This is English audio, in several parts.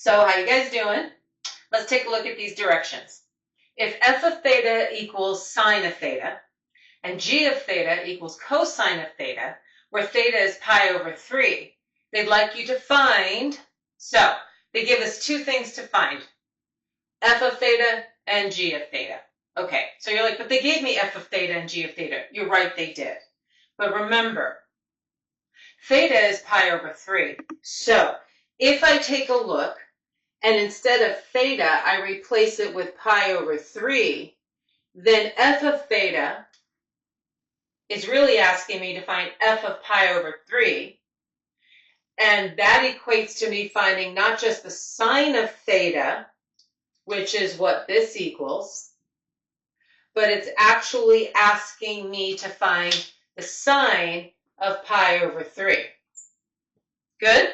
So how you guys doing? Let's take a look at these directions. If f of theta equals sine of theta, and g of theta equals cosine of theta, where theta is pi over 3, they'd like you to find, so they give us two things to find, f of theta and g of theta. Okay, so you're like, but they gave me f of theta and g of theta. You're right, they did. But remember, theta is pi over 3. So if I take a look, and instead of theta, I replace it with pi over 3, then f of theta is really asking me to find f of pi over 3. And that equates to me finding not just the sine of theta, which is what this equals, but it's actually asking me to find the sine of pi over 3. Good?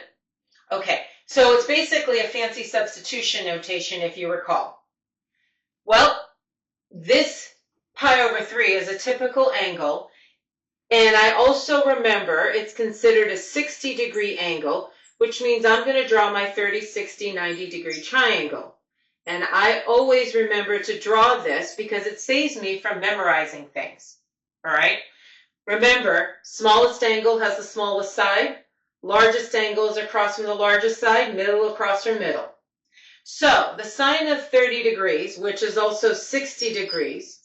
Okay, so it's basically a fancy substitution notation, if you recall. Well, this pi over 3 is a typical angle, and I also remember it's considered a 60-degree angle, which means I'm going to draw my 30, 60, 90-degree triangle. And I always remember to draw this because it saves me from memorizing things. All right? Remember, smallest angle has the smallest side, largest angle is across from the largest side, middle across from middle. So the sine of 30 degrees, which is also 60 degrees,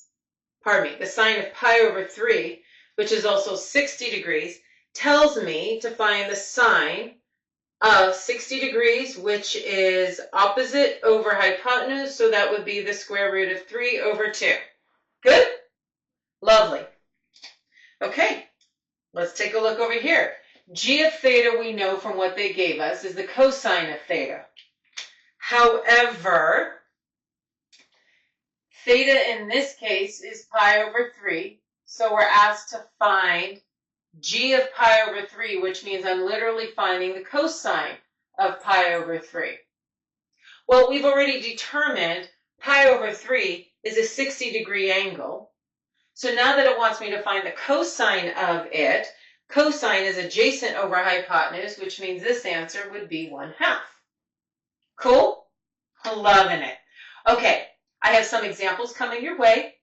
the sine of pi over 3, which is also 60 degrees, tells me to find the sine of 60 degrees, which is opposite over hypotenuse, so that would be the square root of 3 over 2. Good? Lovely. Okay, let's take a look over here. G of theta, we know from what they gave us, is the cosine of theta. However, theta in this case is pi over 3, so we're asked to find g of pi over 3, which means I'm literally finding the cosine of pi over 3. Well, we've already determined pi over 3 is a 60-degree angle. So now that it wants me to find the cosine of it, cosine is adjacent over hypotenuse, which means this answer would be 1/2. Cool? Loving it. Okay, I have some examples coming your way.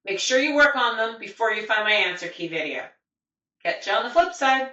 Make sure you work on them before you find my answer key video. Catch you on the flip side.